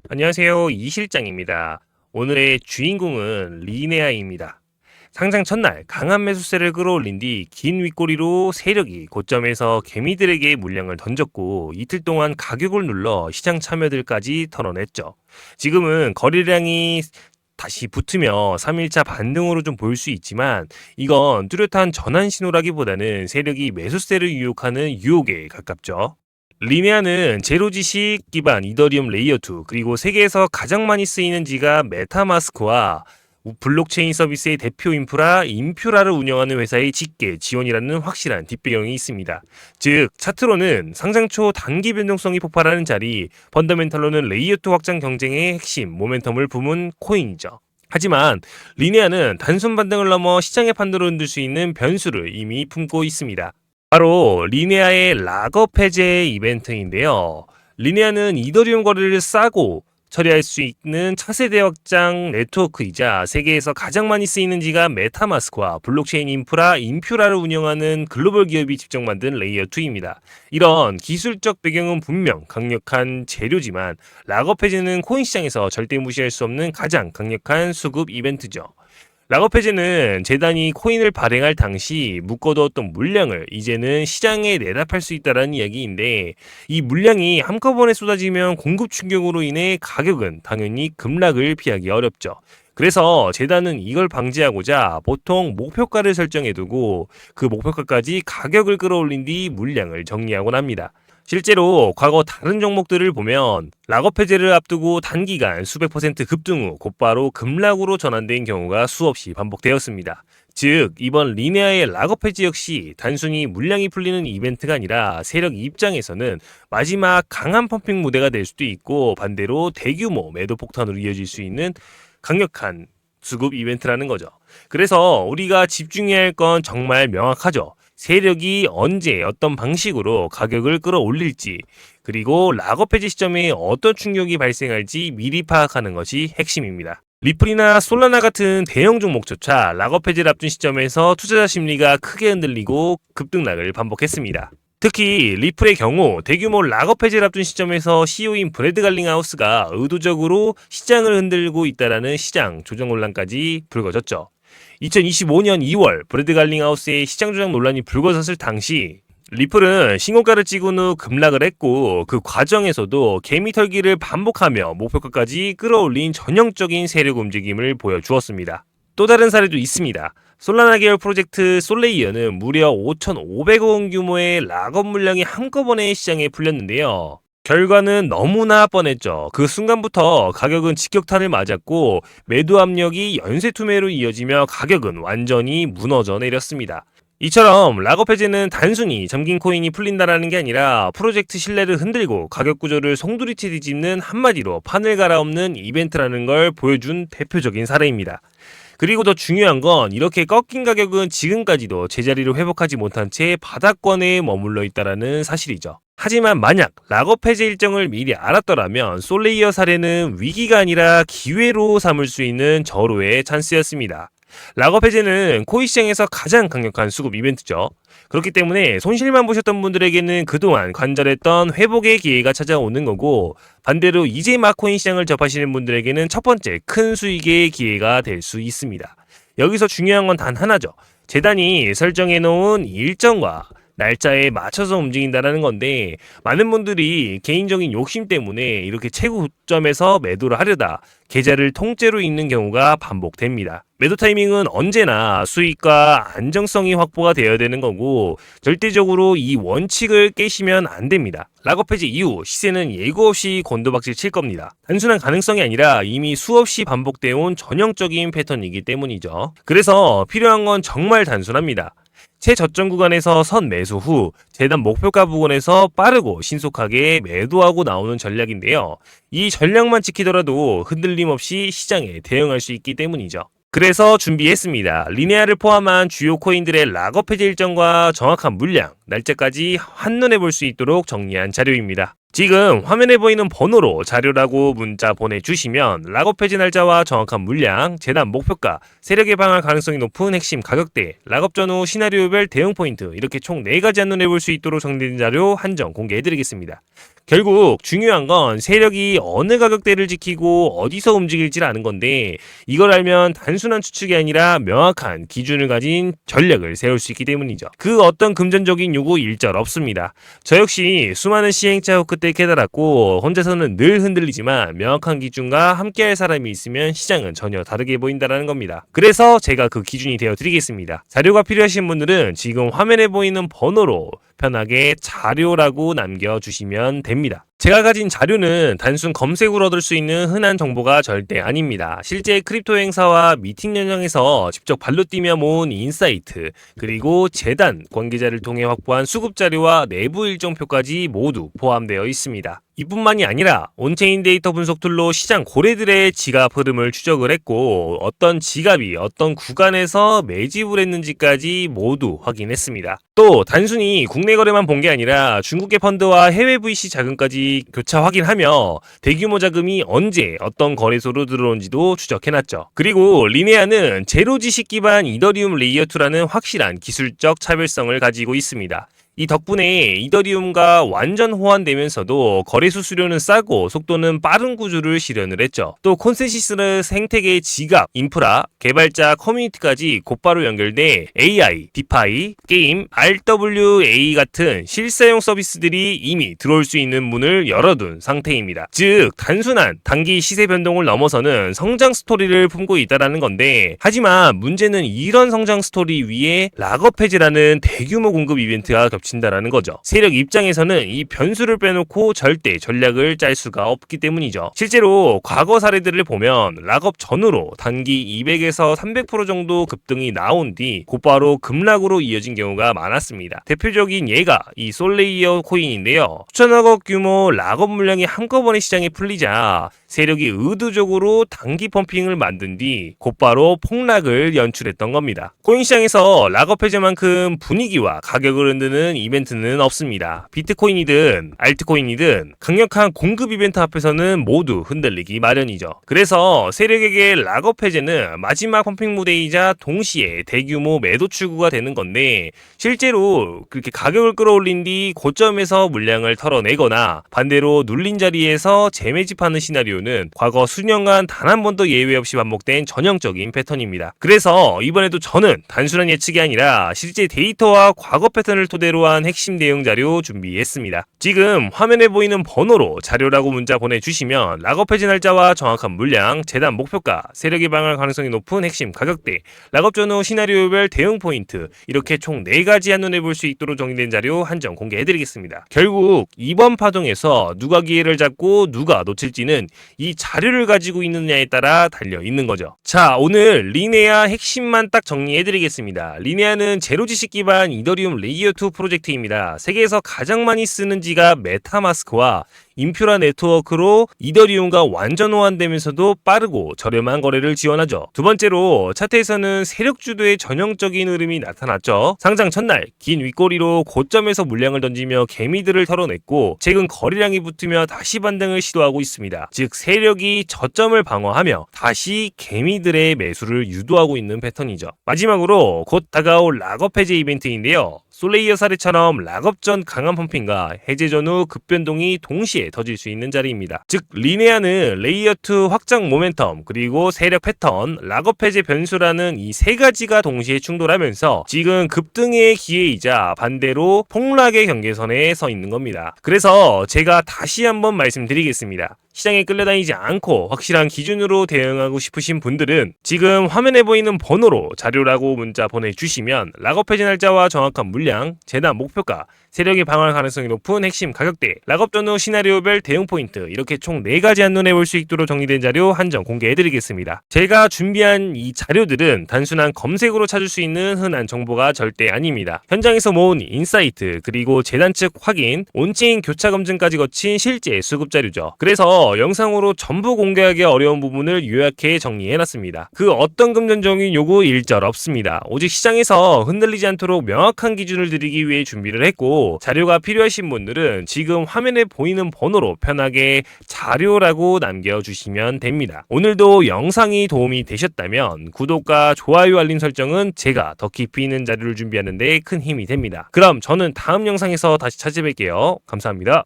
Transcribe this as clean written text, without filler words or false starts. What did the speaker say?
안녕하세요. 이 실장입니다. 오늘의 주인공은 리네아입니다. 상장 첫날 강한 매수세를 끌어올린 뒤 긴 윗꼬리로 세력이 고점에서 개미들에게 물량을 던졌고 이틀 동안 가격을 눌러 시장 참여들까지 털어냈죠. 지금은 거래량이 다시 붙으며 3일차 반등으로 좀 보일 수 있지만 이건 뚜렷한 전환 신호라기보다는 세력이 매수세를 유혹하는 유혹에 가깝죠. 리네아는 제로 지식 기반 이더리움 레이어 2 그리고 세계에서 가장 많이 쓰이는 지가 메타마스크와 블록체인 서비스의 대표 인프라 인퓨라를 운영하는 회사의 직계 지원이라는 확실한 뒷배경이 있습니다. 즉 차트로는 상장 초 단기 변동성이 폭발하는 자리, 펀더멘털로는 레이어 2 확장 경쟁의 핵심 모멘텀을 품은 코인이죠. 하지만 리네아는 단순 반등을 넘어 시장의 판도를 흔들 수 있는 변수를 이미 품고 있습니다. 바로 리네아의 락업 해제 이벤트인데요. 리네아는 이더리움 거래를 싸고 처리할 수 있는 차세대 확장 네트워크이자 세계에서 가장 많이 쓰이는 지가 메타마스크와 블록체인 인프라 인퓨라를 운영하는 글로벌 기업이 직접 만든 레이어 2입니다. 이런 기술적 배경은 분명 강력한 재료지만 락업 해제는 코인 시장에서 절대 무시할 수 없는 가장 강력한 수급 이벤트죠. 락업 해제는 재단이 코인을 발행할 당시 묶어두었던 물량을 이제는 시장에 내다 팔 수 있다는 이야기인데 이 물량이 한꺼번에 쏟아지면 공급 충격으로 인해 가격은 당연히 급락을 피하기 어렵죠. 그래서 재단은 이걸 방지하고자 보통 목표가를 설정해두고 그 목표가까지 가격을 끌어올린 뒤 물량을 정리하곤 합니다. 실제로 과거 다른 종목들을 보면 락업 해제를 앞두고 단기간 수백 퍼센트 급등 후 곧바로 급락으로 전환된 경우가 수없이 반복되었습니다. 즉 이번 리네아의 락업 해제 역시 단순히 물량이 풀리는 이벤트가 아니라 세력 입장에서는 마지막 강한 펌핑 무대가 될 수도 있고 반대로 대규모 매도 폭탄으로 이어질 수 있는 강력한 수급 이벤트라는 거죠. 그래서 우리가 집중해야 할 건 정말 명확하죠. 세력이 언제 어떤 방식으로 가격을 끌어올릴지 그리고 락업 해지 시점에 어떤 충격이 발생할지 미리 파악하는 것이 핵심입니다. 리플이나 솔라나 같은 대형 종목조차 락업 해지를 앞둔 시점에서 투자자 심리가 크게 흔들리고 급등락을 반복했습니다. 특히 리플의 경우 대규모 락업 해지를 앞둔 시점에서 CEO인 브래드 갈링하우스가 의도적으로 시장을 흔들고 있다라는 시장 조정 논란까지 불거졌죠. 2025년 2월 브래드 갈링하우스의 시장 조작 논란이 불거졌을 당시 리플은 신고가를 찍은 후 급락을 했고 그 과정에서도 개미 털기를 반복하며 목표가까지 끌어올린 전형적인 세력 움직임을 보여주었습니다. 또 다른 사례도 있습니다. 솔라나 계열 프로젝트 솔레이어는 무려 5,500억 원 규모의 락업 물량이 한꺼번에 시장에 풀렸는데요. 결과는 너무나 뻔했죠. 그 순간부터 가격은 직격탄을 맞았고 매도 압력이 연쇄 투매로 이어지며 가격은 완전히 무너져 내렸습니다. 이처럼 락업 해제는 단순히 잠긴 코인이 풀린다라는 게 아니라 프로젝트 신뢰를 흔들고 가격 구조를 송두리째 뒤집는 한마디로 판을 갈아엎는 이벤트라는 걸 보여준 대표적인 사례입니다. 그리고 더 중요한 건 이렇게 꺾인 가격은 지금까지도 제자리를 회복하지 못한 채 바닥권에 머물러 있다는 사실이죠. 하지만 만약 락업 해제 일정을 미리 알았더라면 솔레이어 사례는 위기가 아니라 기회로 삼을 수 있는 절호의 찬스였습니다. 락업 해제는 코인 시장에서 가장 강력한 수급 이벤트죠. 그렇기 때문에 손실만 보셨던 분들에게는 그동안 관절했던 회복의 기회가 찾아오는 거고 반대로 이제 막 코인 시장을 접하시는 분들에게는 첫 번째 큰 수익의 기회가 될 수 있습니다. 여기서 중요한 건 단 하나죠. 재단이 설정해 놓은 일정과 날짜에 맞춰서 움직인다는 건데 많은 분들이 개인적인 욕심 때문에 이렇게 최고점에서 매도를 하려다 계좌를 통째로 읽는 경우가 반복됩니다. 매도 타이밍은 언제나 수익과 안정성이 확보가 되어야 되는 거고 절대적으로 이 원칙을 깨시면 안 됩니다. 락업 해지 이후 시세는 예고 없이 곤두박질 칠 겁니다. 단순한 가능성이 아니라 이미 수없이 반복되어 온 전형적인 패턴이기 때문이죠. 그래서 필요한 건 정말 단순합니다. 최저점 구간에서 선 매수 후 재단 목표가 부근에서 빠르고 신속하게 매도하고 나오는 전략인데요. 이 전략만 지키더라도 흔들림 없이 시장에 대응할 수 있기 때문이죠. 그래서 준비했습니다. 리네아를 포함한 주요 코인들의 락업 해제 일정과 정확한 물량, 날짜까지 한눈에 볼 수 있도록 정리한 자료입니다. 지금 화면에 보이는 번호로 자료라고 문자 보내주시면 락업 해지 날짜와 정확한 물량, 재단 목표가, 세력에 방할 가능성이 높은 핵심 가격대, 락업 전후 시나리오별 대응 포인트 이렇게 총 4가지 한눈에 볼 수 있도록 정리된 자료 한정 공개해드리겠습니다. 결국 중요한 건 세력이 어느 가격대를 지키고 어디서 움직일지 아는 건데, 이걸 알면 단순한 추측이 아니라 명확한 기준을 가진 전략을 세울 수 있기 때문이죠. 그 어떤 금전적인 요구 일절 없습니다. 저 역시 수많은 시행착오 끝에 깨달았고, 혼자서는 늘 흔들리지만 명확한 기준과 함께할 사람이 있으면 시장은 전혀 다르게 보인다는 겁니다. 그래서 제가 그 기준이 되어 드리겠습니다. 자료가 필요하신 분들은 지금 화면에 보이는 번호로 편하게 자료라고 남겨주시면 됩니다. 제가 가진 자료는 단순 검색으로 얻을 수 있는 흔한 정보가 절대 아닙니다. 실제 크립토 행사와 미팅 현장에서 직접 발로 뛰며 모은 인사이트, 그리고 재단 관계자를 통해 확보한 수급 자료와 내부 일정표까지 모두 포함되어 있습니다. 이뿐만이 아니라 온체인 데이터 분석 툴로 시장 고래들의 지갑 흐름을 추적을 했고, 어떤 지갑이 어떤 구간에서 매집을 했는지까지 모두 확인했습니다. 또 단순히 국내 거래만 본 게 아니라 중국계 펀드와 해외 VC 자금까지 교차 확인하며 대규모 자금이 언제 어떤 거래소로 들어온지도 추적해놨죠. 그리고 리네아는 제로 지식 기반 이더리움 레이어 2라는 확실한 기술적 차별성을 가지고 있습니다. 이 덕분에 이더리움과 완전 호환되면서도 거래 수수료는 싸고 속도는 빠른 구조를 실현을 했죠. 또 콘센시스 생태계의 지갑, 인프라, 개발자, 커뮤니티까지 곧바로 연결돼 AI, 디파이, 게임, RWA 같은 실사용 서비스들이 이미 들어올 수 있는 문을 열어둔 상태입니다. 즉 단순한 단기 시세 변동을 넘어서는 성장 스토리를 품고 있다는 건데, 하지만 문제는 이런 성장 스토리 위에 락업 해제라는 대규모 공급 이벤트가 겹친다라는 거죠. 세력 입장에서는 이 변수를 빼놓고 절대 전략을 짤 수가 없기 때문이죠. 실제로 과거 사례들을 보면 락업 전후로 단기 200에서 300% 정도 급등이 나온 뒤 곧바로 급락으로 이어진 경우가 많았습니다. 대표적인 예가 이 솔레이어 코인인데요. 수천억원 규모 락업 물량이 한꺼번에 시장에 풀리자 세력이 의도적으로 단기 펌핑을 만든 뒤 곧바로 폭락을 연출했던 겁니다. 코인 시장에서 락업 해제만큼 분위기와 가격을 흔드는 이벤트는 없습니다. 비트코인이든 알트코인이든 강력한 공급 이벤트 앞에서는 모두 흔들리기 마련이죠. 그래서 세력에게 락업 해제는 마지막 펌핑 무대이자 동시에 대규모 매도 출구가 되는 건데, 실제로 그렇게 가격을 끌어올린 뒤 고점에서 물량을 털어내거나 반대로 눌린 자리에서 재매집하는 시나리오는 과거 수년간 단 한 번도 예외 없이 반복된 전형적인 패턴입니다. 그래서 이번에도 저는 단순한 예측이 아니라 실제 데이터와 과거 패턴을 토대로 한 핵심 내용 자료 준비했습니다. 지금 화면에 보이는 번호로 자료라고 문자 보내주시면 락업 해제 날짜와 정확한 물량, 재단 목표가, 세력이 방할 가능성이 높은 핵심 가격대, 락업 전후 시나리오별 대응 포인트, 이렇게 총 4가지 한눈에 볼 수 있도록 정리된 자료 한정 공개해드리겠습니다. 결국 이번 파동에서 누가 기회를 잡고 누가 놓칠지는 이 자료를 가지고 있느냐에 따라 달려있는 거죠. 자, 오늘 리네아 핵심만 딱 정리해드리겠습니다. 리네아는 제로 지식 기반 이더리움 레이어 2 프로젝트입니다. 세계에서 가장 많이 쓰는 지가 메타마스크와 인퓨라 네트워크로 이더리움과 완전 호환되면서도 빠르고 저렴한 거래를 지원하죠. 두 번째로 차트에서는 세력 주도의 전형적인 흐름이 나타났죠. 상장 첫날 긴 윗꼬리로 고점에서 물량을 던지며 개미들을 털어냈고, 최근 거래량이 붙으며 다시 반등을 시도하고 있습니다. 즉 세력이 저점을 방어하며 다시 개미들의 매수를 유도하고 있는 패턴이죠. 마지막으로 곧 다가올 락업 해제 이벤트인데요. 솔레이어 사례처럼 락업 전 강한 펌핑과 해제 전후 급변동이 동시에 터질 수 있는 자리입니다. 즉 리네아는 레이어 2 확장 모멘텀, 그리고 세력 패턴, 락업 해제 변수라는 이 세 가지가 동시에 충돌하면서 지금 급등의 기회이자 반대로 폭락의 경계선에 서 있는 겁니다. 그래서 제가 다시 한번 말씀드리겠습니다. 시장에 끌려다니지 않고 확실한 기준으로 대응하고 싶으신 분들은 지금 화면에 보이는 번호로 자료라고 문자 보내주시면 락업 해제 날짜와 정확한 물량, 재단 목표가, 세력이 방어할 가능성이 높은 핵심 가격대, 락업 전후 시나리오별 대응 포인트, 이렇게 총 4가지 한눈에 볼 수 있도록 정리된 자료 한정 공개해드리겠습니다. 제가 준비한 이 자료들은 단순한 검색으로 찾을 수 있는 흔한 정보가 절대 아닙니다. 현장에서 모은 인사이트, 그리고 재단 측 확인, 온체인 교차 검증까지 거친 실제 수급 자료죠. 그래서 영상으로 전부 공개하기 어려운 부분을 요약해 정리해놨습니다. 그 어떤 금전적인 요구 일절 없습니다. 오직 시장에서 흔들리지 않도록 명확한 기준을 드리기 위해 준비를 했고, 자료가 필요하신 분들은 지금 화면에 보이는 번호로 편하게 자료라고 남겨주시면 됩니다. 오늘도 영상이 도움이 되셨다면 구독과 좋아요, 알림 설정은 제가 더 깊이 있는 자료를 준비하는 데 큰 힘이 됩니다. 그럼 저는 다음 영상에서 다시 찾아뵐게요. 감사합니다.